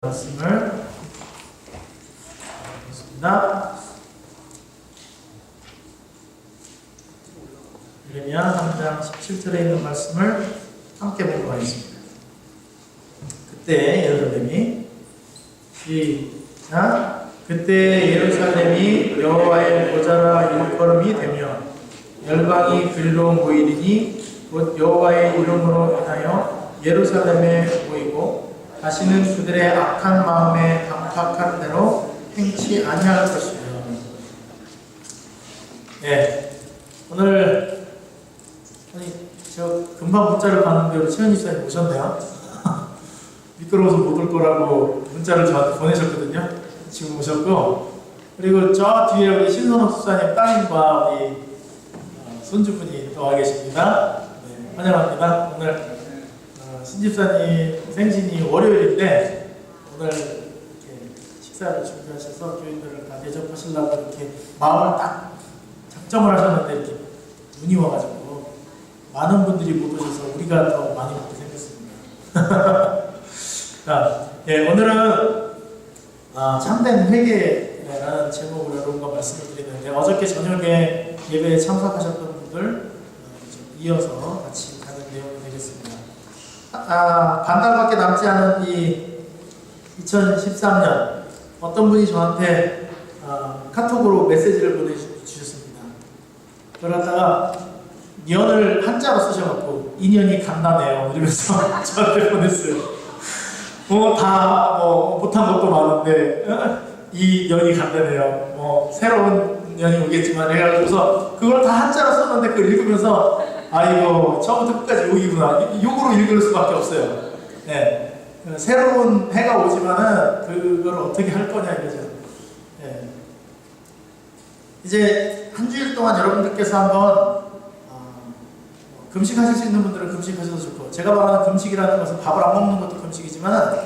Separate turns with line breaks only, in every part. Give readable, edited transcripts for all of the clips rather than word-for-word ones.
말씀을 보겠습니다. 예레미야 3장 17절에 있는 말씀을 함께 보도록 하겠습니다. 그때 예루살렘이 시작. 그때 예루살렘이 여호와의 보좌라 일컬음이 되며 열방이 그리로 모이리니 곧 여호와의 이름으로 인하여 예루살렘에 모이고 다시는 그들의 악한 마음에 강팍한 대로 행치 아니할 것이며. 오늘 저 금방 문자를 봤는데 우리 최현희 사님 오셨네요. 미끄러워서 못 올 거라고 문자를 저한테 보내셨거든요. 지금 오셨고, 그리고 저 뒤에 우리 신선호 수사님 따님과 우리 손주분이 또 와 계십니다. 환영합니다. 오늘 신집사님 생신이 월요일인데 오늘 이렇게 식사를 준비하셔서 교인들을 다 대접하시려고 이렇게 마음을 딱 작정을 하셨는데 이렇게 눈이 와가지고 많은 분들이 못 오셔서 우리가 더 많이 먹게 생겼습니다. 자, 오늘은 참된 회개라는 제목으로 여러분과 말씀을 드리는데, 어저께 저녁에 예배에 참석하셨던 분들 이어서 같이 가는 내용이 되겠습니다. 반달밖에 남지 않은 이 2013년 어떤 분이 저한테 카톡으로 메시지를 보내주셨습니다. 그러다가 년을 한자로 쓰셔갖고 인연이 간다네요 이러면서 저한테 보냈어요. 다 못한 것도 많은데 이 년이 간다네요. 새로운 년이 오겠지만 해가지고서 그걸 다 한자로 썼는데 그걸 읽으면서 이거 처음부터 끝까지 욕이구나, 욕으로 읽을 수밖에 없어요. 새로운 해가 오지만은 그걸 어떻게 할 거냐 이거죠. 이제 한 주일 동안 여러분들께서 한번 금식하실 수 있는 분들은 금식하셔도 좋고, 제가 말하는 금식이라는 것은 밥을 안 먹는 것도 금식이지만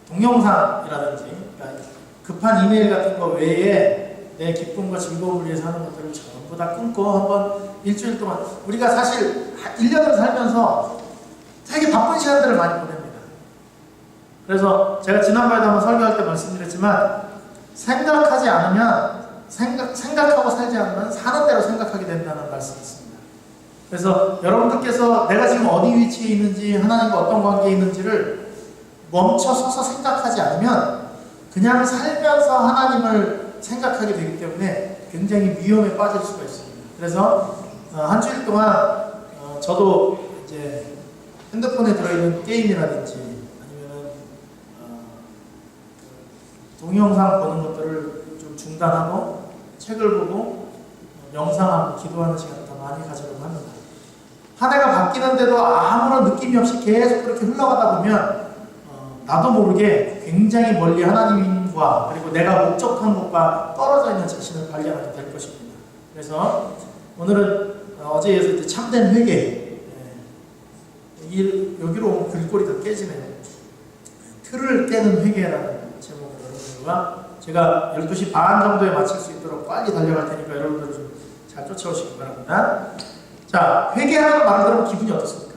동영상이라든지 그러니까 급한 이메일 같은 거 외에 내 기쁨과 즐거움을 위해서 하는 것들을 전부 다 끊고 한번 일주일 동안, 우리가 사실 1년을 살면서 되게 바쁜 시간들을 많이 보냅니다. 그래서 제가 지난번에도 한번 설교할 때 말씀드렸지만, 생각하지 않으면 생각하고 살지 않으면 사는 대로 생각하게 된다는 말씀이 있습니다. 그래서 여러분들께서 내가 지금 어디 위치에 있는지, 하나님과 어떤 관계에 있는지를 멈춰 서서 생각하지 않으면 그냥 살면서 하나님을 생각하게 되기 때문에 굉장히 위험에 빠질 수가 있습니다. 그래서 한 주일 동안 저도 이제 핸드폰에 들어있는 게임이라든지 아니면 동영상 보는 것들을 좀 중단하고 책을 보고 명상하고 기도하는 시간을 더 많이 가지려고 합니다. 한 해가 바뀌는데도 아무런 느낌이 없이 계속 그렇게 흘러가다 보면 나도 모르게 굉장히 멀리 하나님과 그리고 내가 목적한 곳과 떨어져 있는 자신을 발견하게 될 것입니다. 그래서 오늘은 어제 이어서 이제 참된 회개, 여기로 오면 글꼴이 더 깨지네요. 틀을 깨는 회개라는 제목으로 여러분들과 제가 12시 반 정도에 마칠 수 있도록 빨리 달려갈 테니까 여러분들 좀 잘 쫓아오시기 바랍니다. 자, 회개하는 말을 들으면 기분이 어떻습니까?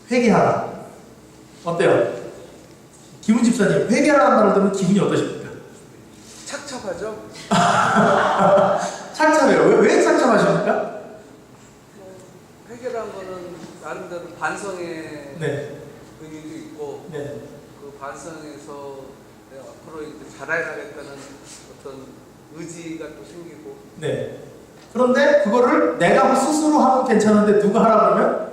회개하라. 어때요? 김훈 집사님, 회개라는 말을 들으면 기분이 어떠십니까?
착잡하죠?
착잡해요. 왜 착잡하십니까?
회개라는 거는 나름대로 반성의 의미도 있고, 그 반성에서 내가 앞으로 이제 잘해야겠다는 어떤 의지가 또 생기고.
그런데 그거를 내가 스스로 하면 괜찮은데 누가 하라 그러면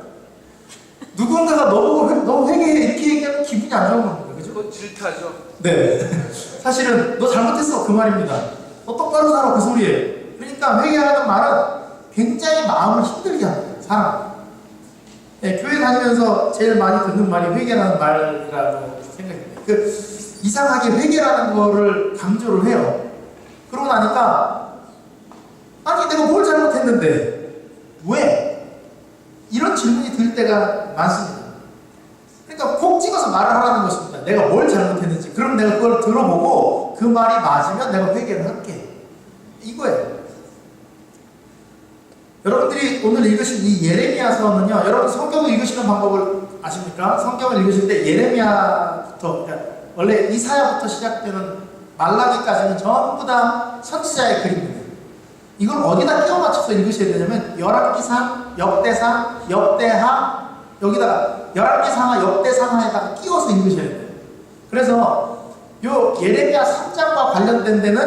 누군가가 너 회개해 이렇게 얘기하면 기분이 안 좋은 겁니다. 그죠?
그건 질타죠.
사실은 너 잘못했어 그 말입니다. 너 똑바로 살아 그 소리예요. 그러니까 회개하는 말은 굉장히 마음을 힘들게 합니다. 사람. 교회 다니면서 제일 많이 듣는 말이 회개라는 말이라고 생각해요. 이상하게 회개라는 거를 강조를 해요. 그러고 나니까 아니 내가 뭘 잘못했는데 왜? 이런 질문이 들 때가 많습니다. 그러니까 콕 찍어서 말을 하라는 것입니다. 내가 뭘 잘못했는지. 그럼 내가 그걸 들어보고 그 말이 맞으면 내가 회개를 할게. 이거예요. 여러분들이 오늘 읽으신 이 예레미야서는요, 여러분 성경을 읽으시는 방법을 아십니까? 성경을 읽으실 때 예레미야부터, 그러니까 원래 이사야부터 시작되는 말라기까지는 전부 다 선지자의 그림입니다. 이걸 어디다 끼워 맞춰서 읽으셔야 되냐면 열왕기상, 역대상, 역대하, 여기다가 열왕기상하, 역대상하에다가 끼워서 읽으셔야 돼요. 그래서 요 예레미야 3장과 관련된 데는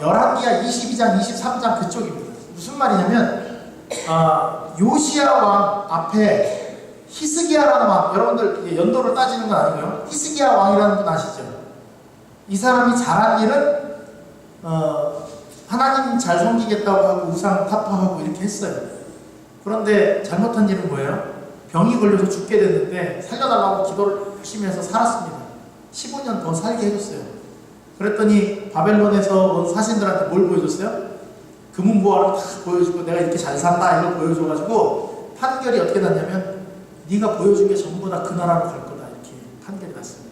열왕기하 22장, 23장 그쪽입니다. 무슨 말이냐면 요시야 왕 앞에 히스기야라는 왕, 여러분들 연도를 따지는 건 아니고요. 히스기야 왕이라는 분 아시죠? 이 사람이 잘한 일은 하나님 잘 섬기겠다고 하고 우상 타파하고 이렇게 했어요. 그런데 잘못한 일은 뭐예요? 병이 걸려서 죽게 됐는데 살려달라고 기도를 열심히 해서 살았습니다. 15년 더 살게 해줬어요. 그랬더니 바벨론에서 온 사신들한테 뭘 보여줬어요? 금은보화를 다 보여주고 내가 이렇게 잘 산다 이걸 보여줘가지고 판결이 어떻게 났냐면 네가 보여준 게 전부 다 그 나라로 갈 거다 이렇게 판결이 났습니다.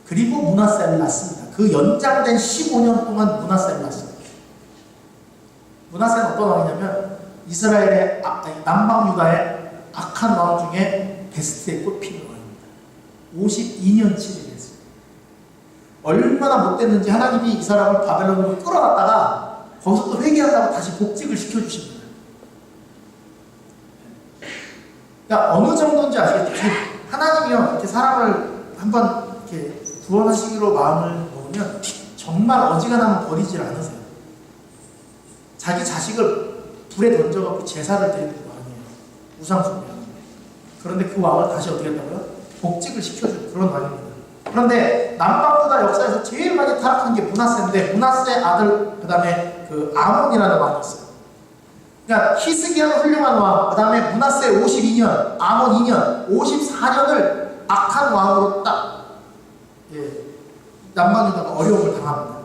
그리고 므낫세를 낳습니다. 그 연장된 15년 동안 므낫세를 낳습니다. 므낫세는 어떤 왕이냐면 이스라엘의 남방 유다의 악한 왕 중에 베스트에 꼽히는 왕입니다. 52년 치를 했어요. 얼마나 못됐는지 하나님이 이 사람을 바벨론으로 끌어놨다가 거기서 또 회개한다고 다시 복직을 시켜주십니다. 그러니까 어느 정도인지 아시겠죠? 하나님이요 이렇게 사람을 한번 이렇게 구원하시기로 마음을 먹으면 정말 어지간하면 버리질 않으세요. 자기 자식을 불에 던져갖고 제사를 드리는 거 아니에요. 우상숭배하는 거. 그런데 그 왕을 다시 어떻게 했다고요? 복직을 시켜주는 그런 왕입니다. 그런데 남방유다 역사에서 제일 많이 타락한 게 므낫세인데 므낫세 아들 그 다음에 그 아몬이라는 왕이 있어요. 그러니까 히스기야는 훌륭한 왕, 그 다음에 므낫세 52년, 아몬 2년, 54년을 악한 왕으로 딱 남방유다가 어려움을 당합니다.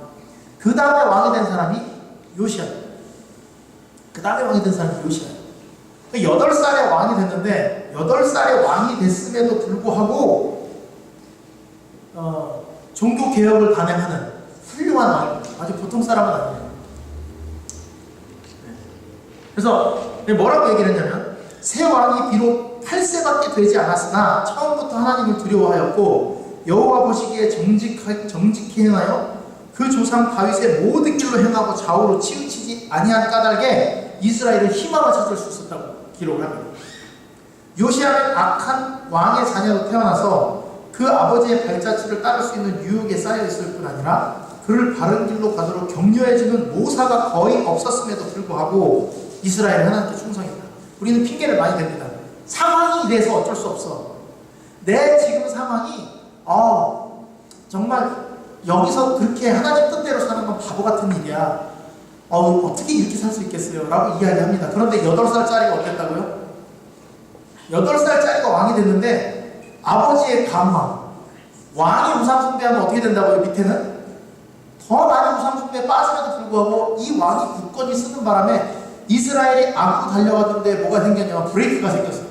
그 다음에 왕이 된 사람이 요시야. 그 다음에 왕이 된 사람이 요시야. 8살에 왕이 됐는데 8살에 왕이 됐음에도 불구하고 종교 개혁을 단행하는 훌륭한 왕입니다. 아주 보통 사람은 아니에요. 그래서 뭐라고 얘기를 했냐면 새 왕이 비록 8세밖에 되지 않았으나 처음부터 하나님을 두려워하였고 여호와 보시기에 정직히 행하여 그 조상 다윗의 모든 길로 행하고 좌우로 치우치지 아니한 까닭에 이스라엘은 희망을 찾을 수 있었다고 기록을 합니다. 요시야는 악한 왕의 자녀로 태어나서 그 아버지의 발자취를 따를 수 있는 유혹에 쌓여 있을 뿐 아니라 그를 바른 길로 가도록 격려해주는 모사가 거의 없었음에도 불구하고 이스라엘은 하나님께 충성했다. 우리는 핑계를 많이 댑니다. 상황이 이래서 어쩔 수 없어. 내 지금 상황이 정말 여기서 그렇게 하나님 뜻대로 사는 건 바보 같은 일이야. 어떻게 이렇게 살 수 있겠어요? 라고 이야기합니다. 그런데 8살짜리가 어땠다고요? 8살짜리가 왕이 됐는데 아버지의 감화, 왕이 우상숭배하면 어떻게 된다고요? 밑에는 더 많이 우상숭배에 빠짐에도 불구하고 이 왕이 굳건히 쓰는 바람에 이스라엘이 앞으로 달려가던데 뭐가 생겼냐면 브레이크가 생겼어요.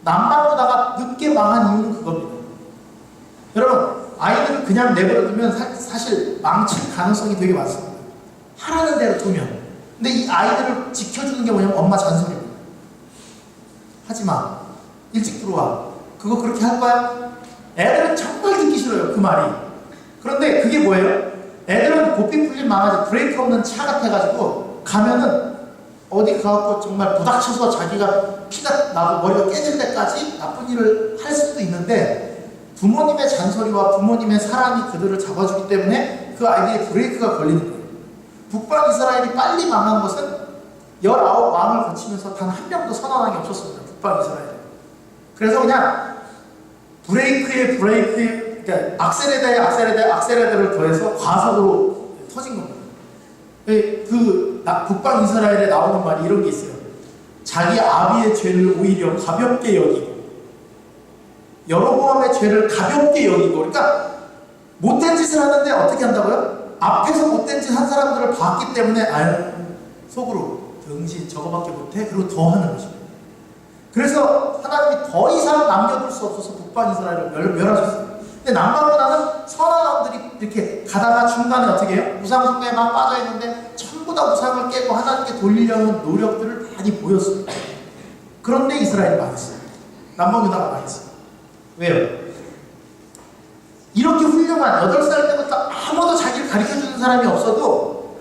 남방유다가 늦게 망한 이유는 그겁니다. 여러분, 아이들을 그냥 내버려두면 사실 망칠 가능성이 되게 많습니다. 하라는 대로 두면. 근데 이 아이들을 지켜주는 게 뭐냐면 엄마 잔소리입니다. 하지마. 일찍 들어와. 그거 그렇게 할 거야? 애들은 정말 듣기 싫어요. 그 말이. 그런데 그게 뭐예요? 애들은 고삐 풀린 망아지 브레이크 없는 차 같아가지고 가면은 어디 가갖고 정말 부닥쳐서 자기가 피가 나고 머리가 깨질 때까지 나쁜 일을 할 수도 있는데 부모님의 잔소리와 부모님의 사랑이 그들을 잡아주기 때문에 그 아이들의 브레이크가 걸리는 거예요. 북방 이스라엘이 빨리 망한 것은 19왕을 거치면서 단 한 명도 선언한 게 없었습니다. 북방 이스라엘. 그래서 그냥 브레이크에 그러니까 악셀레더를 더해서 과속으로 터진 겁니다. 북방 이스라엘에 나오는 말이 이런 게 있어요. 자기 아비의 죄를 오히려 가볍게 여기고 여로보암의 죄를 가볍게 여기고, 그러니까 못된 짓을 하는데 어떻게 한다고요? 앞에서 못된 짓 한 사람들을 봤기 때문에 속으로 등신 저거밖에 못해? 그리고 더 하는 것입니다. 그래서 하나님이 더 이상 남겨둘 수 없어서 북방 이스라엘을 멸하셨어요. 근데 남방보다는 선한 왕들이 이렇게 가다가 중간에 어떻게 해요? 우상숭배에 막 빠져있는데 전부 다 우상을 깨고 하나님께 돌리려는 노력들을 많이 보였습니다. 그런데 이스라엘이 망했어요. 남몽유다가 망했어요. 왜요? 이렇게 훌륭한 8살 때부터 아무도 자기를 가르쳐주는 사람이 없어도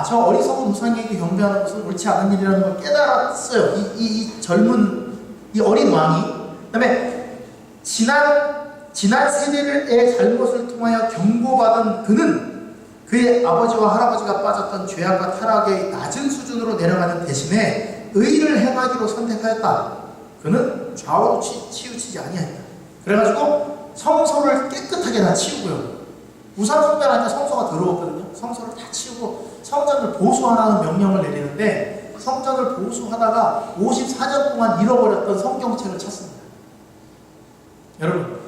저 어리석은 우상에게 경배하는 것은 옳지 않은 일이라는 걸 깨달았어요. 이 젊은 이 어린 왕이. 그 다음에 지난 세대의 잘못을 통하여 경고받은 그는 그의 아버지와 할아버지가 빠졌던 죄악과 타락의 낮은 수준으로 내려가는 대신에 의를 행하기로 선택하였다. 그는 좌우로 치우치지 아니하였다. 그래가지고 성소를 깨끗하게 다 치우고요. 우상 숭배를 하니까 성소가 더러웠거든요. 성소를 다 치우고 성전을 보수하라는 명령을 내리는데 성전을 보수하다가 54년 동안 잃어버렸던 성경책을 찾습니다. 여러분,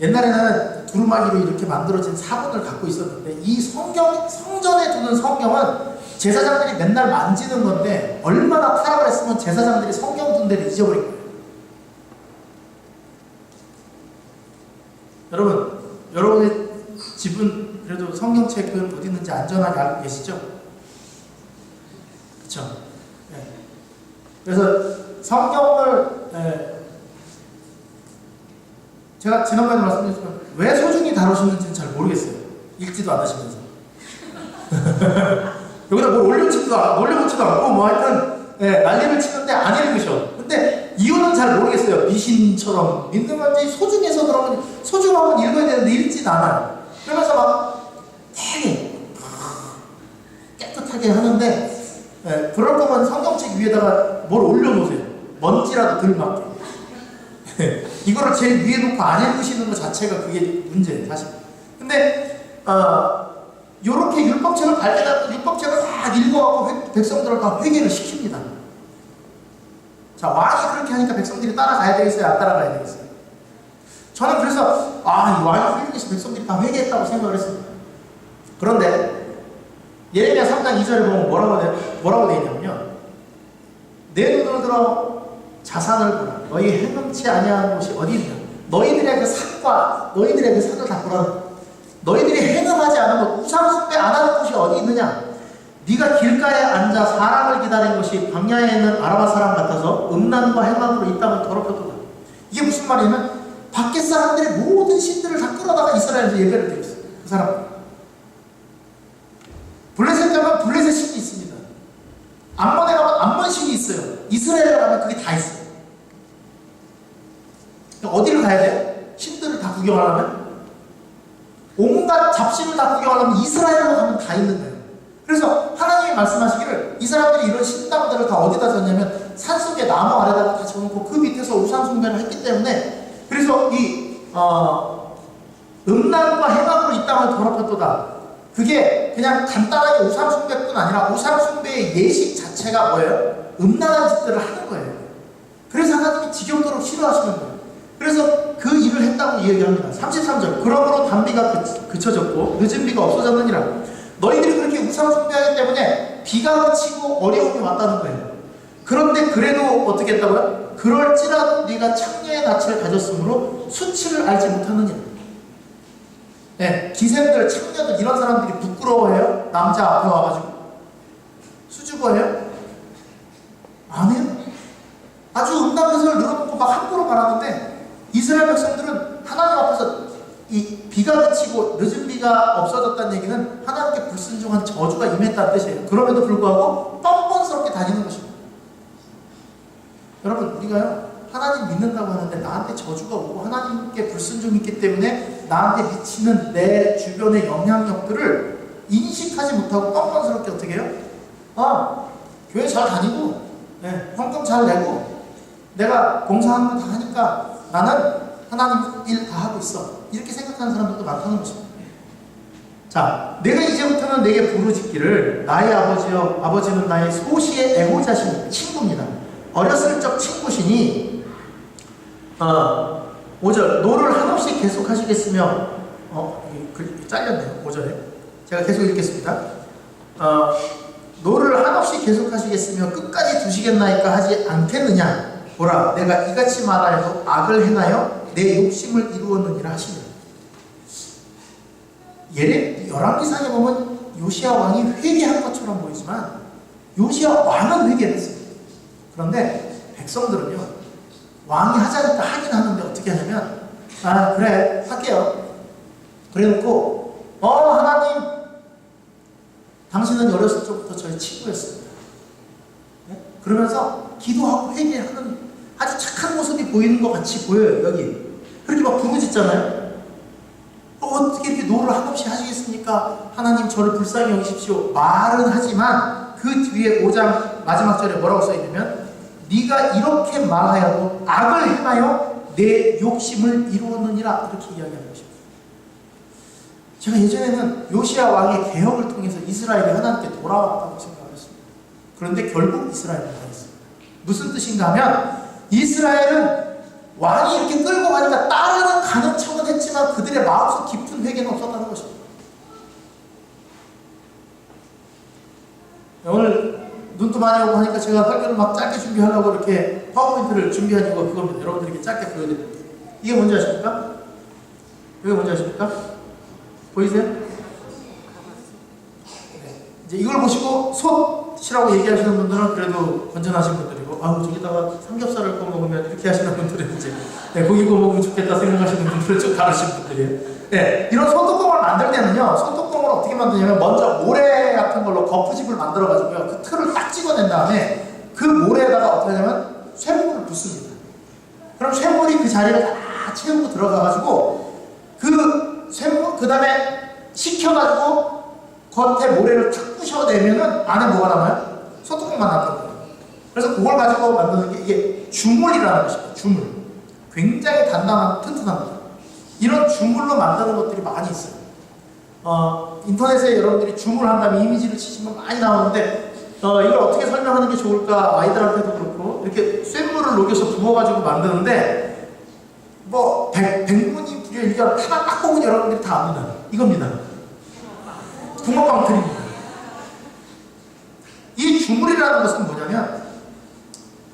옛날에는 두루마기로 이렇게 만들어진 사본을 갖고 있었는데 이 성전에 두는 성경은 제사장들이 맨날 만지는 건데 얼마나 타락을 했으면 제사장들이 성경 둔 데를 잊어버린 거예요. 여러분, 여러분의 집은 그래도 성경책은 어디 있는지 안전하게 알고 계시죠? 그렇죠? 네. 그래서 성경을 제가 지난번에 말씀드렸지만 왜 소중히 다루시는지는 잘 모르겠어요. 읽지도 않으시면서 여기다 뭘 올려붙지도 않고 뭐 하여튼 난리를 치는데 안 읽으셔. 근데 이유는 잘 모르겠어요. 미신처럼 믿는 건지 소중해서 그런 건지 소중하면 읽어야 되는데 읽진 않아요. 그러면서 막 되게 깨끗하게 하는데 그럴 거면 성경책 위에다가 뭘 올려놓으세요. 먼지라도 덜 맞게. 이거를 제일 위에 놓고 안 읽으시는 것 자체가 그게 문제예요, 사실. 근데 요렇게 율법책을 발견하고 율법책을 다 읽어갖고 백성들을 다 회개를 시킵니다. 자, 왕이 그렇게 하니까 백성들이 따라가야 되겠어요? 안 따라가야 되겠어요? 저는 그래서 이 왕이 훌륭해서 백성들이 다 회개했다고 생각을 했습니다. 그런데 예레미야 3장 2절에 보면 뭐라고 되어 있냐면요. 내 눈으로 들어 자산을 보라. 너희 행음치 아니하는 곳이 어디 있냐. 너희들의 그 산과 너희들의 그 산을 다 보라. 너희들이 행음하지 않은 것, 우상 숭배 안 하는 곳이 어디 있느냐. 네가 길가에 앉아 사람을 기다린 것이 광야에 있는 아라바 사람 같아서 음란과 행악으로 이 땅을 더럽혔도다. 이게 무슨 말이냐면 밖에 사람들의 모든 신들을 다 끌어다가 이스라엘에서 예배를 드렸어요. 그 사람. 블레셋 가면 블레셋 신이 있습니다. 암몬에 가면 암몬 신이 있어요. 이스라엘에 가면 그게 다 있어요. 어디를 가야 돼요? 신들을 다 구경하려면? 온갖 잡신을 다 구경하려면 이스라엘로 가면 다 있는 거예요. 그래서 하나님이 말씀하시기를 이 사람들이 이런 신당들을 다 어디다 졌냐면 산속에 나무 아래다가 다 져놓고 그 밑에서 우상숭배를 했기 때문에 그래서 이 음란과 행악으로 이 땅을 더럽혔도다. 그게 그냥 간단하게 우상숭배뿐 아니라 우상숭배의 예식 자체가 뭐예요? 음란한 짓들을 하는 거예요. 그래서 하나님이 지겹도록 싫어하시는 거예요. 그래서 그 일을 했다고 이야기합니다. 33절. 그러므로 단비가 그쳐졌고 늦은 비가 없어졌느니라. 너희들이 그렇게 우상 숭배하기 때문에 비가 그치고 어려움이 왔다는 거예요. 그런데 그래도 어떻게 했다고요? 그럴지라도 네가 창녀의 낯을 가졌으므로 수치를 알지 못하느냐. 기생들, 창녀들 이런 사람들이 부끄러워해요? 남자 앞에 와가지고 수줍어해요? 안 해요? 아주 음란면서를 늘어놓고 막 함부로 말하는데 이스라엘 백성들은 하나님 앞에서 이 비가 그치고 늦은 비가 없어졌다는 얘기는 하나님께 불순종한 저주가 임했다는 뜻이에요. 그럼에도 불구하고 뻔뻔스럽게 다니는 것입니다. 여러분, 우리가요 하나님 믿는다고 하는데 나한테 저주가 오고 하나님께 불순종이 있기 때문에 나한테 미치는 내 주변의 영향력들을 인식하지 못하고 뻔뻔스럽게 어떻게 해요? 교회 잘 다니고 헌금 잘 내고 내가 공사하는 거 다 하니까 나는 하나님 일 다 하고 있어. 이렇게 생각하는 사람들도 많다는 것입니다. 자, 내가 이제부터는 내게 부르짖기를 나의 아버지여, 아버지는 나의 소시의 애호자신 친구입니다. 어렸을 적 친구시니 5절 노를 한없이 계속하시겠으며 이게 잘렸네요. 5절에 제가 계속 읽겠습니다. 노를 한없이 계속하시겠으며 끝까지 두시겠나이까 하지 않겠느냐. 보라, 내가 이같이 말하여도 악을 행하여 내 욕심을 이루었느니라 하시니. 열왕기상에 보면 요시야 왕이 회개한 것처럼 보이지만 요시야 왕은 회개를 했어요. 그런데 백성들은요 왕이 하자니까 하긴 하는데 어떻게 하냐면, 아, 그래, 할게요. 그래 놓고, 하나님, 당신은 어렸을 적부터 저희 친구였습니다. 네? 그러면서 기도하고 회개하는 아주 착한 모습이 보이는 것 같이 보여요, 여기. 그렇게 막 부르짖잖아요. 어떻게 이렇게 노를 한없이 하시겠습니까? 하나님 저를 불쌍히 여기십시오. 말은 하지만 그 뒤에 5장 마지막 절에 뭐라고 써있냐면, 네가 이렇게 말하여도 악을 행하여 내 욕심을 이루었느니라, 이렇게 이야기하는 것입니다. 제가 예전에는 요시야 왕의 개혁을 통해서 이스라엘이 하나님께 돌아왔다고 생각을 했습니다. 그런데 결국 이스라엘은 망했습니다. 무슨 뜻인가 하면, 이스라엘은 왕이 이렇게 끌고 가니까 따르는 가는 척은 했지만 그들의 마음속 깊은 회개는 없었다는 것입니다. 오늘 눈도 많이 오고 하니까 제가 설교를 막 짧게 준비하려고 이렇게 파워포인트를 준비한 이유가 그겁니다. 여러분들에게 짧게 보여드립니다. 이게 뭔지 아십니까? 이게 뭔지 아십니까? 보이세요? 네. 이제 이걸 보시고 솥이라고 얘기하시는 분들은 그래도 건전하신 분들이고, 아우 저기다가 삼겹살을 구워 먹으면 이렇게 하시는 분들은 이제 고기 구워 먹으면 좋겠다 생각하시는 분들은 좀 다르신 분들이에요. 네, 이런 손뚜껑을 만들 때는요, 손뚜껑을 어떻게 만드냐면 먼저 모래 같은 걸로 거푸집을 만들어 가지고요, 그 틀을 딱 찍어낸 다음에 그 모래에다가 어떻게 하냐면 쇠물을 붓습니다. 그럼 쇠물이 그 자리를 다 채우고 들어가 가지고 그 쇠물, 그 다음에 식혀가지고 겉에 모래를 탁 부셔내면은 안에 뭐가 남아요? 소뚜껑만 남거든요. 그래서 그걸 가지고 만드는 게 이게 주물이라는 것입니다. 주물. 굉장히 단단하고 튼튼합니다. 이런 주물로 만드는 것들이 많이 있어요. 인터넷에 여러분들이 주물한 다음에 이미지를 치시면 많이 나오는데, 이걸 어떻게 설명하는 게 좋을까, 아이들한테도 그렇고, 이렇게 쇠물을 녹여서 부어가지고 만드는데, 뭐, 백문이 불여일견 하나 딱 보면 여러분들이 다 압니다. 이겁니다. 붕어빵 틀입니다. 이 주물이라는 것은 뭐냐면,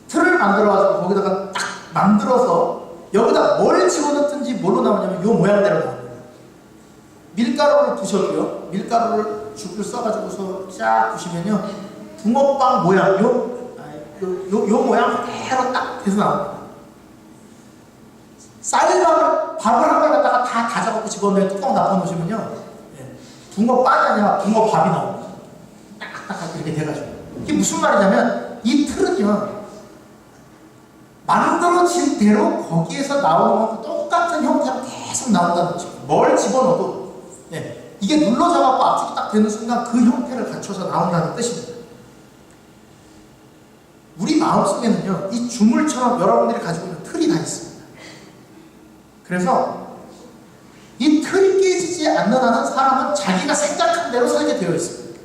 틀을 만들어가지고 거기다가 딱 만들어서 여기다 뭘 집어넣든지 뭘로 나오냐면 요 모양대로 나옵니다. 밀가루를 부셔도요, 밀가루를 죽을 써가지고서 쫙 부시면요, 붕어빵 모양, 요 모양 그대로 딱 돼서 나옵니다. 밥을 한 걸 갖다가 다 다져갖고 집어넣으면 뚜껑 덮어놓으시면요, 붕어빵이 아니라 붕어밥이 나옵니다. 딱딱딱 이렇게 돼가지고. 이게 무슨 말이냐면, 이 틀은요, 만들어진 대로 거기에서 나오는 것과 똑같은 형태가 계속 나온다는 거죠. 뭘 집어넣어도, 이게 눌러져갖고 압축이 딱 되는 순간 그 형태를 갖춰서 나온다는 뜻입니다. 우리 마음속에는요, 이 주물처럼 여러분들이 가지고 있는 틀이 다 있습니다. 그래서 이 틀이 깨지지 않는 한은 사람은 자기가 생각한 대로 살게 되어 있습니다.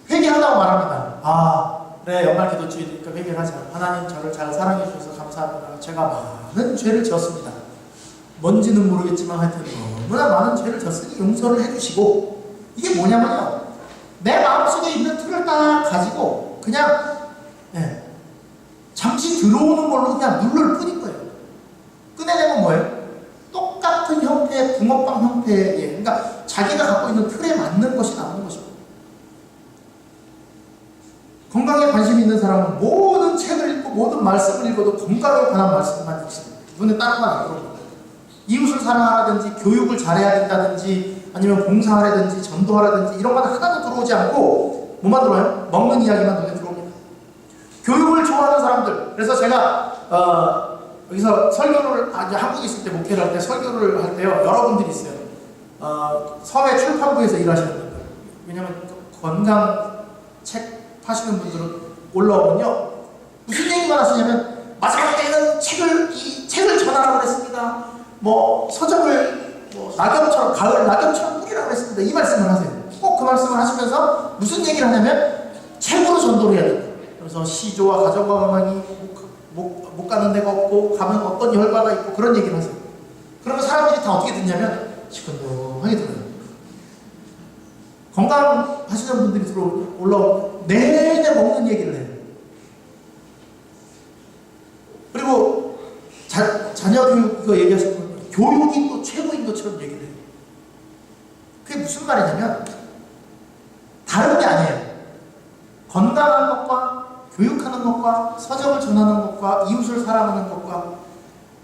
회개하다고 말합니다. 그래, 연말 기도주의니까 회개를 하자. 하나님 저를 잘 사랑해 주셔서 감사합니다. 제가 많은 죄를 지었습니다. 뭔지는 모르겠지만 하여튼 너무나 많은 죄를 졌으니 용서를 해주시고, 이게 뭐냐면요, 내 마음속에 있는 틀을 딱 가지고 그냥 잠시 들어오는 걸로 그냥 누를 뿐인 거예요. 꺼내내면 뭐예요? 똑같은 형태의 붕어빵 형태의, 그러니까 자기가 갖고 있는 틀에 맞는 것이 나오는 것입니다. 건강에 관심 있는 사람은 모든 책을 읽고 모든 말씀을 읽어도 건강에 관한 말씀만 읽습니다. 눈에 다른 건 안 들어옵니다. 이웃을 사랑하라든지 교육을 잘해야 된다든지 아니면 봉사하라든지 전도하라든지 이런 건 하나도 들어오지 않고 뭐만 들어와요? 먹는 이야기만 눈에 들어옵니다. 교육을 좋아하는 사람들. 그래서 제가 여기서 설교를 한국에 있을 때 목회를 할 때 설교를 할 때요, 여러분들이 있어요. 서해 출판부에서 일하시는 분들. 왜냐면 건강 책 하시는 분들은 올라오면요, 무슨 얘기만 하시냐면 마지막 때는 이 책을 전하라고 그랬습니다. 뭐 서적을 낙엽처럼, 가을 낙엽처럼 뿌리라고 했습니다. 이 말씀을 하세요. 꼭 그 말씀을 하시면서 무슨 얘기를 하냐면 책으로 전도를 해야 된다. 그래서 시조와 가정과 가망이 못 가는 데가 없고 가면 어떤 결과가 있고 그런 얘기를 하세요. 그러면 사람들이 다 어떻게 듣냐면 시큰둥하게 들어요. 건강하시는 분들이 올라오면 내내 먹는 얘기를 해요. 그리고 자녀 교육 그거 얘기하시는 분들 교육이 또 최고인 것처럼 얘기를 해요. 그게 무슨 말이냐면 다른 게 아니에요. 건강한 것과 교육하는
읽는 것과 서적을 전하는 것과 이웃을 사랑하는 것과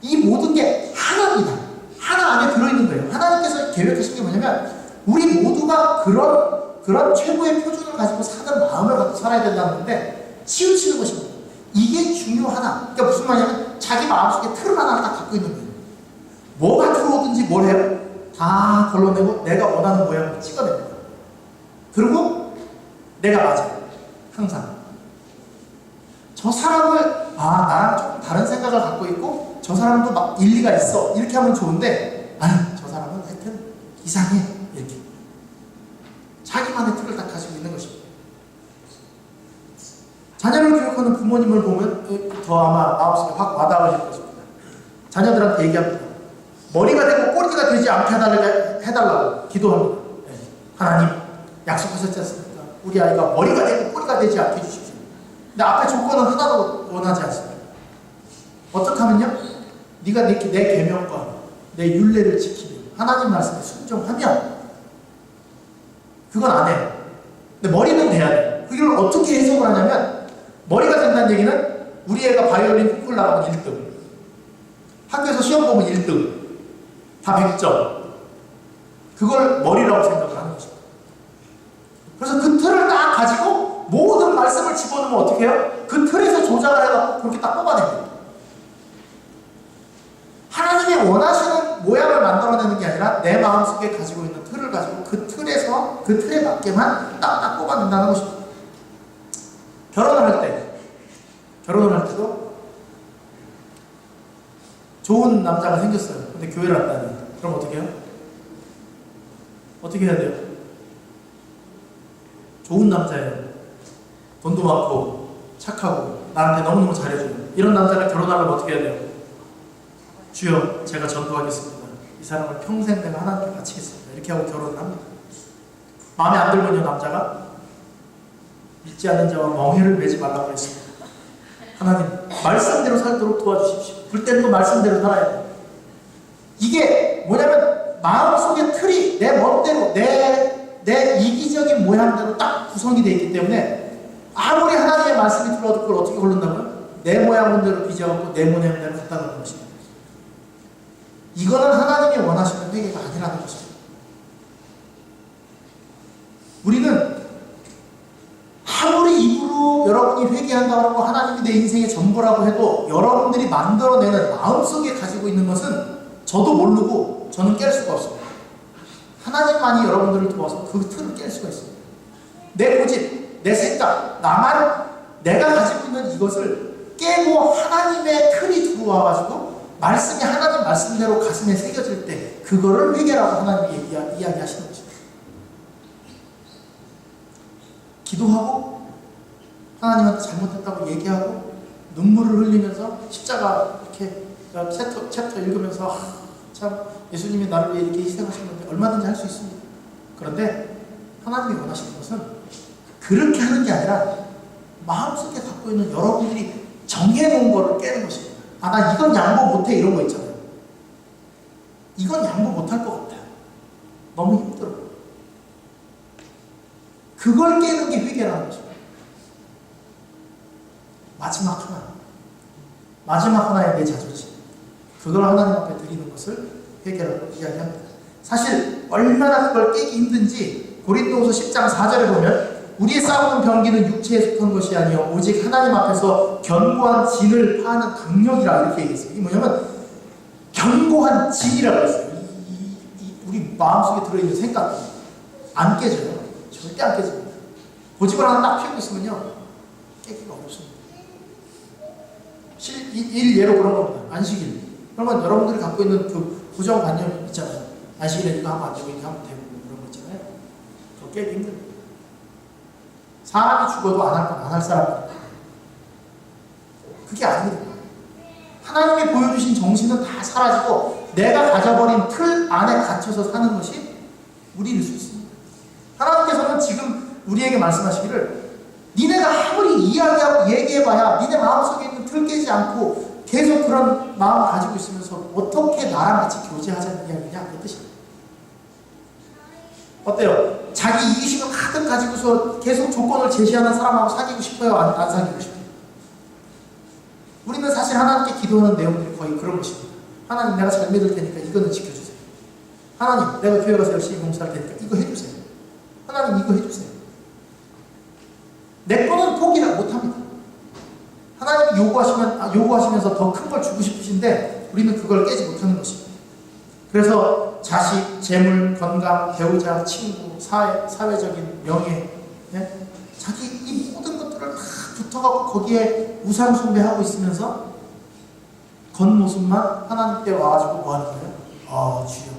이 모든 게 하나입니다. 하나 안에 들어있는 거예요. 하나님께서 계획하신 게 뭐냐면 우리 모두가 그런 최고의 표준을 가지고 사는 마음을 갖고 살아야 된다는 건데 치우치는 것입니다. 이게 중요하다. 그러니까 무슨 말이냐면 자기 마음속에 틀을 하나 딱 갖고 있는 거예요. 뭐가 들어오든지 뭘 해요? 다 걸러내고 내가 원하는 모양을 찍어냅니다. 그리고 내가 맞아요. 항상. 저 사람을 나랑 조금 다른 생각을 갖고 있고 저 사람도 막 일리가 있어. 이렇게 하면 좋은데 저 사람은 하여튼 이상해. 이렇게. 자기만의 틀을 딱 가지고 있는 것입니다. 자녀를 교육하는 부모님을 보면 더 아마 마음속에 확 와닿으실 것입니다. 자녀들한테 얘기합니다. 머리가 되고 꼬리가 되지 않게 해달라고 기도합니다. 네. 하나님 약속하셨지 않습니까? 우리 아이가 머리가 되고 꼬리가 되지 않게 해주십시오. 근데 앞에 조건은 하나도 원하지 않습니다. 어떻게 하면요? 네가 내 계명과 내 율례를 지키며 하나님 말씀에 순종하면 그건 안 해요. 근데 머리는 돼야 돼요. 그걸 어떻게 해석을 하냐면 머리가 된다는 얘기는 우리 애가 바이올린 콩쿠르 나가면 1등, 학교에서 시험 보면 1등, 다 100점. 그걸 머리라고 생각을 하는 것입니다. 그래서 그 틀을 딱 가지고 모든 말씀을 집어넣으면 어떻게 해요? 그 틀에서 조작을 해갖고 그렇게 딱 뽑아냅니다. 하나님이 원하시는 모양을 만들어내는 게 아니라 내 마음속에 가지고 있는 틀을 가지고 그 틀에 맞게만 딱딱 뽑아낸다는 것입니다. 결혼을 할 때도 좋은 남자가 생겼어요. 근데 교회를 안 다녀요. 그럼 어떻게 해요? 어떻게 해야 돼요? 좋은 남자예요. 돈도 많고 착하고 나한테 너무너무 잘해줘요. 이런 남자를 결혼하려면 어떻게 해야 돼요? 주여, 제가 전도하겠습니다. 이 사람을 평생 내가 하나님께 바치겠습니다. 이렇게 하고 결혼을 합니다. 마음에 안 들면요, 남자가 믿지 않는 자와 멍해를 매지 말라고 했습니다. 하나님, 말씀대로 살도록 도와주십시오. 그럴 때는 또 말씀대로 살아야 돼요. 이게 뭐냐면 마음속의 틀이 내 멋대로 내 이기적인 모양대로 딱 구성이 되어 있기 때문에 아무리 하나님의 말씀이 들어와도 그걸 어떻게 고른다고요? 내 모양대로 빚어갖고 내 모양대로 갖다 놓는 것입니다. 이거는 하나님이 원하시는 회개가 아니라는 것입니다. 우리는 아무리 입으로 여러분이 회개한다고 하고 하나님이 내 인생의 전부라고 해도 여러분들이 만들어내는 마음속에 가지고 있는 것은 저도 모르고 저는 깰 수가 없습니다. 하나님만이 여러분들을 도와서 그 틀을 깰 수가 있습니다. 내 고집, 내 생각, 내가 가지고 있는 이것을 깨고 하나님의 틀이 들어와가지고 말씀이 하나님 말씀대로 가슴에 새겨질 때 그거를 회개라고 하나님이 이야기하시는 것입니다. 기도하고 하나님한테 잘못했다고 얘기하고 눈물을 흘리면서 십자가 이렇게 챕터 읽으면서 참 예수님이 나를 위해 이렇게 희생하셨는데 얼마든지 할 수 있습니다. 그런데 하나님이 원하시는 것은 그렇게 하는 게 아니라 마음속에 갖고 있는 여러분들이 정해놓은 거를 깨는 것입니다. 나 이건 양보 못해 이런 거 있잖아요. 이건 양보 못할 것 같아요. 너무 힘들어. 그걸 깨는 게 회개라는 것입니다. 마지막 하나의 내 자존심. 그걸 하나님 앞에 드리는 것을 회개라고 이야기합니다. 사실 얼마나 그걸 깨기 힘든지 고린도후서 10장 4절에 보면 우리의 싸우는 병기는 육체에 속한 것이 아니요 오직 하나님 앞에서 견고한 진을 파는 강력이라 이렇게 얘기했어요. 이게 뭐냐면 견고한 진이라고 했어요. 우리 마음속에 들어있는 생각 안 깨져요. 절대 안 깨집니다. 고집을 하나 딱 피우고 있으면요 깨기가 어렵습니다. 예로 그런 겁니다. 안식일. 그러면 여러분들이 갖고 있는 그 고정관념 있잖아요. 안식일에 이거 하면 안 되고 이거 하면 되고 그런 거 있잖아요. 그거 깨기 힘듭니다. 사람이 죽어도 안 할 건 안 할 사람입니다. 그게 아닙니다. 하나님이 보여주신 정신은 다 사라지고 내가 가져버린 틀 안에 갇혀서 사는 것이 우리일 수 있습니다. 하나님께서는 지금 우리에게 말씀하시기를 니네가 아무리 이야기하고 얘기해봐야 니네 마음속에 있는 틀 깨지 않고 계속 그런 마음 가지고 있으면서 어떻게 나랑 같이 교제하자는 이야기냐 그 뜻입니다. 어때요? 자기 이기심을 가득 가지고서 계속 조건을 제시하는 사람하고 사귀고 싶어요? 안 사귀고 싶어요? 우리는 사실 하나님께 기도하는 내용들이 거의 그런 것입니다. 하나님, 내가 잘 믿을 테니까 이거는 지켜주세요. 하나님, 내가 교회 가서 열심히 봉사할 테니까 이거 해주세요. 하나님, 이거 해주세요. 내 거는 포기를 못합니다. 하나님이 요구하시면서 더 큰 걸 주고 싶으신데 우리는 그걸 깨지 못하는 것입니다. 그래서 자식, 재물, 건강, 배우자, 친구, 사회적인 명예, 예? 자기 이 모든 것들을 다 붙어가고 거기에 우상 숭배하고 있으면서 겉모습만 하나님께 와가지고 뭐 하는 거예요? 주여,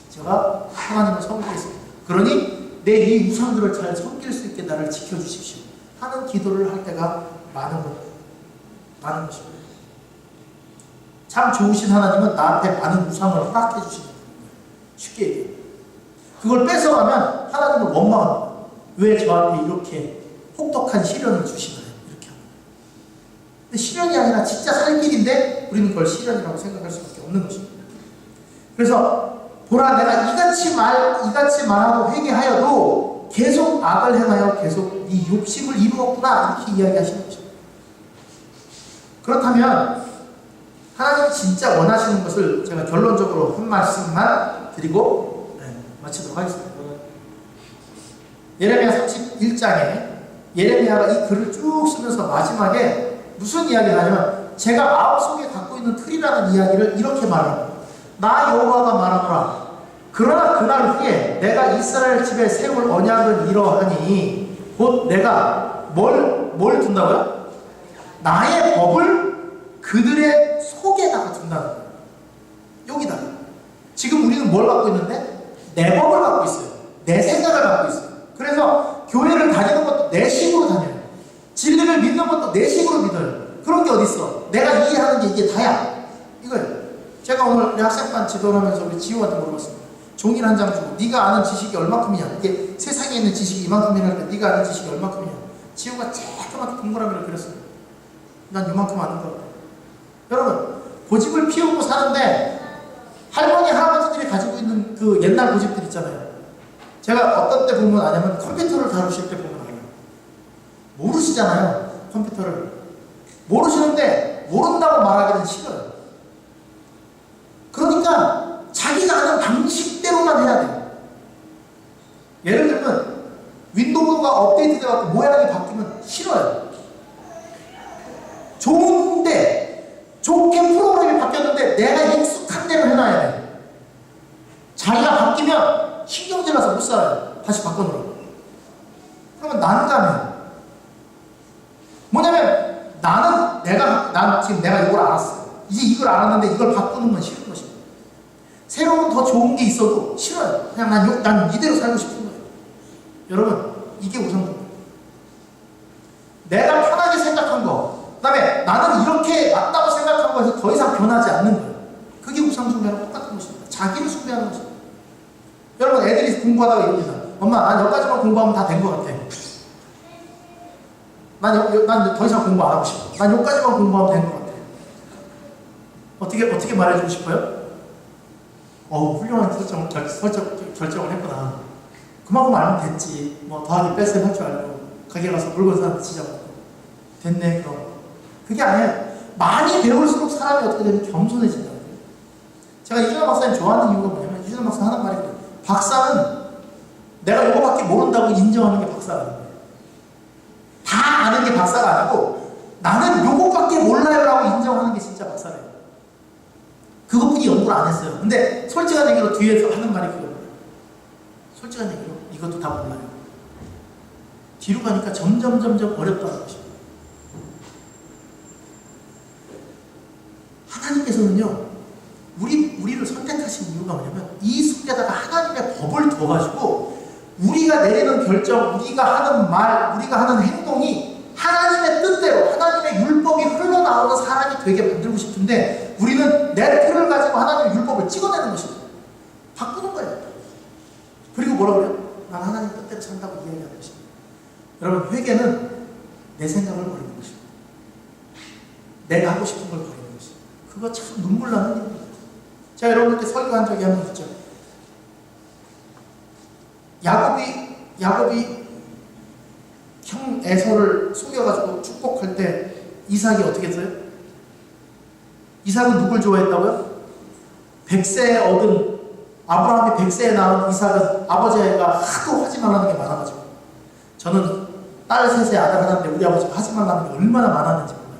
제가 하나님을 섬기겠습니다. 그러니 내 이 우상들을 잘 섬길 수 있게 나를 지켜주십시오 하는 기도를 할 때가 많은 것입니다. 참 좋으신 하나님은 나한테 많은 우상을 허락해 주시는 거예요. 쉽게 얘기해요. 그걸 뺏어가면 하나님을 원망합니다. 왜 저한테 이렇게 혹독한 시련을 주시나요? 이렇게 합니다. 근데 시련이 아니라 진짜 살 길인데 우리는 그걸 시련이라고 생각할 수밖에 없는 것입니다. 그래서 보라, 내가 이같이 말하고 회개하여도 계속 악을 행하여 계속 네 욕심을 이루었구나, 이렇게 이야기하시는 것입니다. 그렇다면 하나님이 진짜 원하시는 것을 제가 결론적으로 한 말씀만 드리고 마치도록 하겠습니다. 예레미야 31장에 예레미야가 이 글을 쭉 쓰면서 마지막에 무슨 이야기를 하냐면, 제가 마음속에 갖고 있는 틀이라는 이야기를 이렇게 말합니다. 나 여호와가 말하노라. 그러나 그날 후에 내가 이스라엘 집에 세울 언약은 이러하니, 곧 내가 뭘 둔다고요? 나의 법을 그들의 속에다가 둔다는 거예요. 여기다가. 지금 우리는 뭘 갖고 있는데? 내 법을 갖고 있어요. 내 생각을 갖고 있어요. 그래서 교회를 다니는 것도 내 식으로 다녀요. 진리를 믿는 것도 내 식으로 믿어요. 그런 게 어딨어? 내가 이해하는 게 이게 다야. 이거예요. 제가 오늘 우리 학생반 지도하면서 우리 지호한테 물어봤습니다. 종이를 한 장 주고 네가 아는 지식이 얼마큼이냐, 이게 세상에 있는 지식이 이만큼이라는데 네가 아는 지식이 얼마큼이냐. 지호가 조그맣게 동그라미를 그렸어요. 난 이만큼 아는 것 같아요. 여러분, 고집을 피우고 사는데 할머니 할아버지들이 가지고 있는 그 옛날 고집들 있잖아요. 제가 어떤 때 보면 아냐면 컴퓨터를 다루실 때 보면 알아요. 모르시잖아요. 컴퓨터를 모르시는데 모른다고 말하기는 싫어요. 그러니까 자기가 아는 방식대로만 해야 돼요. 예를 들면 윈도우가 업데이트 돼갖고 모양이 바뀌면 싫어요. 좋게 프로그램이 바뀌었는데 내가 익숙한 대로 해놔야 돼. 자기가 바뀌면 신경질 나서 못 살아요. 다시 바꿔놓으라고. 그러면 난감해요. 뭐냐면 난 지금 내가 이걸 알았어. 이제 이걸 알았는데 이걸 바꾸는 건 싫은 것입니다. 새로운 더 좋은 게 있어도 싫어요. 그냥 난 이대로 살고 싶은 거예요. 여러분, 이게 우선입니다. 내가 편하게 생각한 거, 그 다음에 나는 이렇게 맞다고 생각한 거에서 더 이상 변하지 않는 거예요. 그게 우상 숭배랑 똑같은 것입니다. 자기를 숭배하는 것입니다. 여러분, 애들이 공부하다가 이럽니다. 엄마, 난 여기까지만 공부하면 다 된 것 같아. 난 더 이상 공부 안 하고 싶어. 난 여기까지만 공부하면 된 것 같아. 어떻게 말해주고 싶어요? 훌륭한 결정을 했구나. 그만큼 알면 됐지. 뭐 더하기 뺄셈 할 줄 알고 가게 가서 물건 사는데 지져갖고 됐네. 그럼 그게 아니에요. 많이 배울수록 사람이 어떻게 되면 겸손해진다는 거예요. 제가 이준환 박사님 좋아하는 이유가 뭐냐면, 이준환 박사 하는 말이 그래요. 박사는 내가 이거밖에 모른다고 인정하는 게 박사가 아니에요. 다 아는 게 박사가 아니고 나는 요것밖에 몰라요라고 인정하는 게 진짜 박사래요. 그것뿐이 연구를 안 했어요. 근데 솔직한 얘기로 뒤에서 하는 말이 그거예요. 솔직한 얘기로 이것도 다 몰라요. 뒤로 가니까 점점 어렵다는 것입니다. 하나님께서는요, 우리를 선택하신 이유가 뭐냐면, 이 속에다가 하나님의 법을 둬가지고 우리가 내리는 결정, 우리가 하는 말, 우리가 하는 행동이 하나님의 뜻대로, 하나님의 율법이 흘러나오는 사람이 되게 만들고 싶은데, 우리는 내 틀을 가지고 하나님의 율법을 찍어내는 것입니다. 바꾸는 거예요. 그리고 뭐라 그래요? 난 하나님 뜻대로 산다고 이야기하는 것입니다. 여러분, 회개는 내 생각을 버리는 것입니다. 내가 하고 싶은 걸 버리는 것입니다. 그거 참 눈물 나는 일입니다. 제가 여러분들께 설교한 적이 한 번 있죠. 야곱이 형 에서를 속여가지고 축복할 때 이삭이 어떻게 했어요? 이삭은 누굴 좋아했다고요? 100세에 얻은, 아브라함이 100세에 낳은 이삭은 아버지가 하도 하지 말라는 게 많아가지고, 저는 딸 셋에 아들 하나인데 우리 아버지가 하지 말라는 게 얼마나 많았는지 몰라요.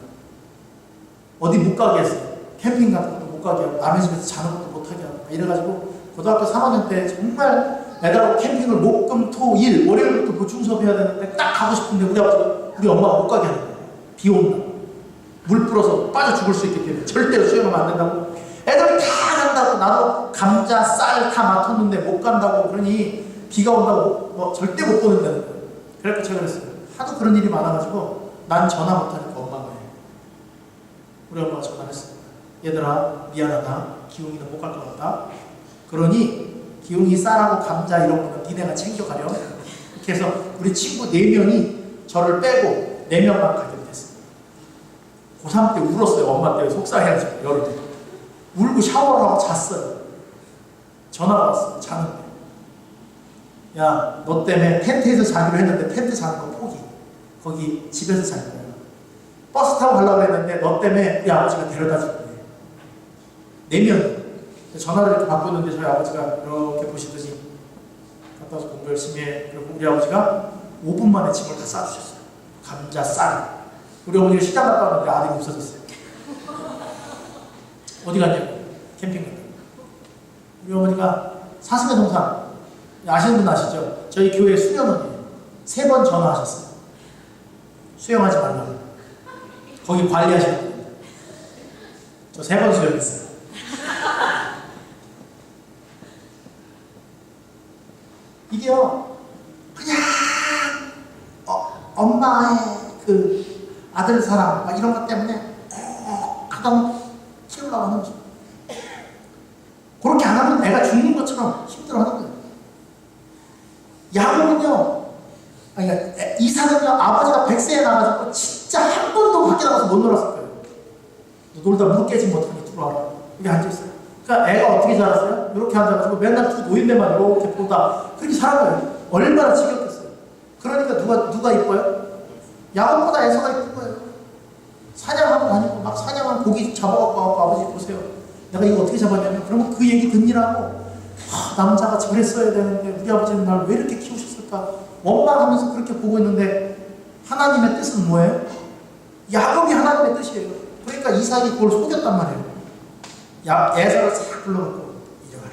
어디 못 가게 했어요. 캠핑 같은 것도 못 가게 하고, 남의 집에서 자는 것도 못 하게 하고, 이래가지고 고등학교 3학년 때 정말 애들하고 캠핑을 목, 금, 토, 일, 월요일부터 보충 수업해야 되는데 딱 가고 싶은데 우리 엄마가 못 가게 하는 거예요. 비 온다. 물 불어서 빠져 죽을 수 있기 때문에 절대로 수영하면 안 된다고. 애들이 다 간다고. 나도 감자, 쌀 다 맡았는데 못 간다고. 그러니 비가 온다고 뭐 절대 못 보낸다는 거예요. 그래서 제가 그랬어요. 하도 그런 일이 많아가지고 난 전화 못하니까 엄마가 해. 우리 엄마가 전화를 했습니다. 얘들아 미안하다. 기웅이는 못 갈 것 같다. 그러니 기웅이 쌀하고 감자 이런 거는 니네가 챙겨가렴. 이렇게 해서 우리 친구 4명이 저를 빼고 4명만 가게 됐어요. 고3 때 울었어요. 엄마 때문에 속상해가지고 여름에. 울고 샤워를 하고 잤어요. 전화가 왔어요. 자는데. 야, 너 때문에 텐트에서 자기로 했는데 텐트 자는 거 포기. 거기 집에서 잘 거야. 버스 타고 가려고 했는데 너 때문에 우리 아버지가 데려다 줄 거예요. 4명이. 전화를 이렇게 바꿨는데 저희 아버지가 이렇게 보시더니 갔다 와서 공부 열심히 해. 그리고 우리 아버지가 5분 만에 짐을 다 싸주셨어요. 감자, 쌀. 우리 어머니가 시장 갔다 왔는데 아들이 없어졌어요. 어디 갔냐고. 캠핑 갔다고. 우리 어머니가 사슴의 동산 아시는 분 아시죠? 저희 교회 수련원이에요. 3번 전화하셨어요. 수영하지 말라고. 거기 관리하시는 분입니다. 저 3번 수영했어요. 이게요, 그냥 엄마의 그 아들 사랑 막 이런 것 때문에 가다 키우려고 하는 거죠. 그렇게 안 하면 애가 죽는 것처럼 힘들어하는 거예요. 야곱은요, 그러니까 이삭은요, 아버지가 100세에 나가지고 진짜 한 번도 밖에 나가서 못 놀았을 거예요. 놀다 무릎 깨지 못하니 들어와라. 여기 앉아있어요. 그러니까 애가 어떻게 자랐어요? 이렇게 앉아가지고 맨날 두 노인네만 이렇게 보다 그렇게 살은 거예요. 얼마나 지겹겠어요. 그러니까 누가 이뻐요? 야곱보다 에서가 이쁜 거예요. 사냥하고 다니고 막 사냥한 고기 잡아갖고 아버지 보세요. 내가 이거 어떻게 잡았냐면, 그러면 그 얘기 듣니라고, 남자가 저랬어야 되는데 우리 아버지는 날 왜 이렇게 키우셨을까 원망하면서 그렇게 보고 있는데, 하나님의 뜻은 뭐예요? 야곱이 하나님의 뜻이에요. 그러니까 이삭이 그걸 속였단 말이에요. 에서를 싹 불러갖고 이리 와라.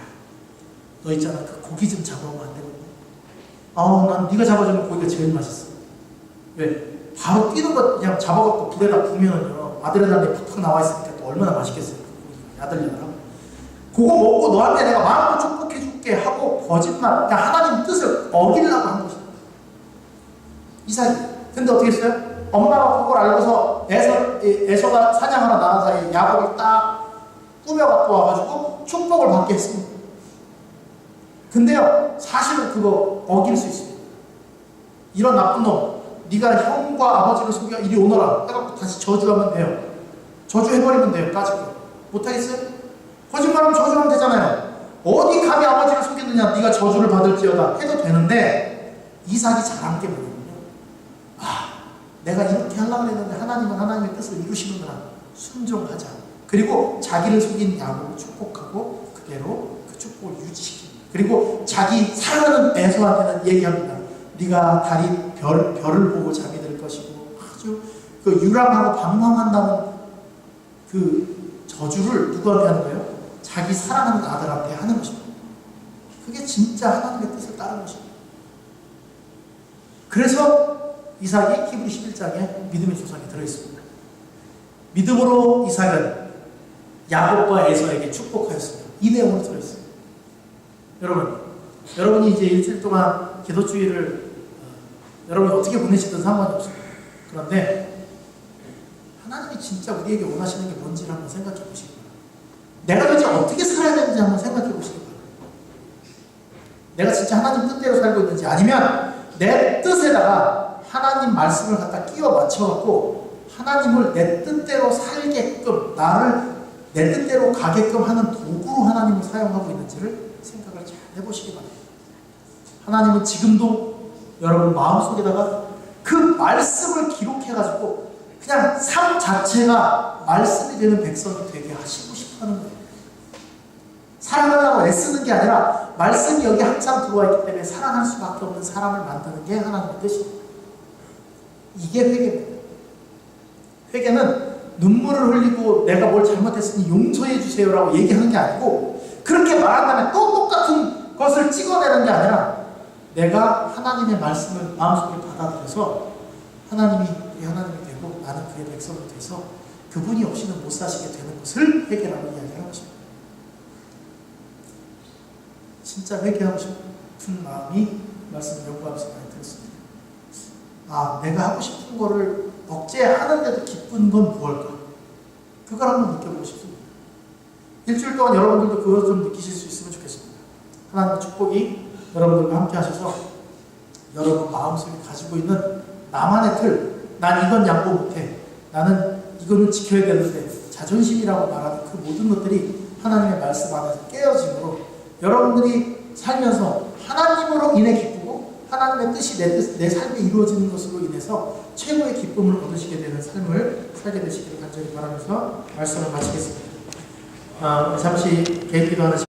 너 있잖아, 그 고기 좀 잡아오면 안 되거든. 난 네가 잡아주는 고기가 제일 맛있어. 왜? 바로 뛰는 거 그냥 잡아갖고 불에다 구우면은요, 아드레날린이 팍팍 나와 있으니까 또 얼마나 맛있겠어요. 야들야들하고. 그거 먹고 너한테 내가 마음으로 축복해줄게 하고 거짓말, 그냥 하나님 뜻을 어기려고 한 것이다. 이삭이. 근데 어떻게 했어요? 엄마가 그걸 알고서 에서가 사냥하러 나간 사이에 야곱을 딱 꾸며갖고 와가지고 축복을 받게 했습니다. 근데요, 사실은 그거 어길 수 있어요. 이런 나쁜 놈, 네가 형과 아버지를 속여 이리 오너라 해갖고 다시 저주하면 돼요. 저주해버리면 돼요. 까짓거 못하겠어요? 거짓말하면 저주하면 되잖아요. 어디 감히 아버지를 속였느냐, 네가 저주를 받을지어다 해도 되는데, 이삭이 잘한 게 뭐냐면요, 내가 이렇게 하려고 했는데 하나님은 하나님의 뜻을 이루시는구나, 순종하자. 그리고 자기를 속인 야곱을 축복하고 그대로 그 축복을 유지시킵니다. 그리고 자기 사랑하는 에서한테는 얘기합니다. 네가 달이 별을 보고 잠이 들 것이고, 아주 그 유랑하고 방황한다는 그 저주를 누구한테 하는 거예요? 자기 사랑하는 아들한테 하는 것입니다. 그게 진짜 하나님의 뜻을 따르는 것입니다. 그래서 이삭이 히브리 11장에 믿음의 조상이 들어있습니다. 믿음으로 이삭은 야곱과 에서에게 축복하였습니다. 이 내용으로 들어있습니다. 여러분이 이제 일주일 동안 기도주의를 여러분이 어떻게 보내시든 상관이 없습니다. 그런데 하나님이 진짜 우리에게 원하시는 게 뭔지를 한번 생각해 보시기 바랍니다. 내가 도대체 어떻게 살아야 되는지 한번 생각해 보시기 바랍니다. 내가 진짜 하나님 뜻대로 살고 있는지, 아니면 내 뜻에다가 하나님 말씀을 갖다 끼워 맞춰갖고 하나님을 내 뜻대로 살게끔, 나를 내 뜻대로 가게끔 하는 도구로 하나님을 사용하고 있는지를 생각을 잘 해보시기 바랍니다. 하나님은 지금도 여러분 마음속에다가 그 말씀을 기록해가지고 그냥 삶 자체가 말씀이 되는 백성이 되게 하시고 싶어 하는 거예요. 사랑하려고 애쓰는 게 아니라 말씀이 여기 항상 들어와 있기 때문에 사랑할 수밖에 없는 사람을 만드는 게 하나님의 뜻입니다. 이게 회개입니다. 회개는 눈물을 흘리고 내가 뭘 잘못했으니 용서해 주세요라고 얘기하는 게 아니고 그렇게 말한 다음에 또 똑같은 것을 찍어내는 게 아니라 내가 하나님의 말씀을 마음속에 받아들여서 하나님이 되고 나는 그의 백성이 돼서 그분이 없이는 못 사시게 되는 것을 회개라고 이야기하는 것입니다. 진짜 회개하고 싶은 마음이 말씀을 연구하면서 많이 들었습니다. 아, 내가 하고 싶은 거를 억제하는데도 기쁜 건 무엇일까? 그걸 한번 느껴보고 싶습니다. 일주일 동안 여러분들도 그것 좀 느끼실 수 있으면 좋겠습니다. 하나님의 축복이 여러분들과 함께 하셔서 여러분 마음속에 가지고 있는 나만의 틀, 난 이건 양보 못해, 나는 이거는 지켜야 되는데 자존심이라고 말하는 그 모든 것들이 하나님의 말씀 안에서 깨어짐으로 여러분들이 살면서 하나님으로 인해 기쁘고 하나님의 뜻이 내 삶에 이루어지는 것으로 인해서 최고의 기쁨을 얻으시게 되는 삶을 살게 되시기를 간절히 바라면서 말씀을 마치겠습니다. 잠시 개인기도 하는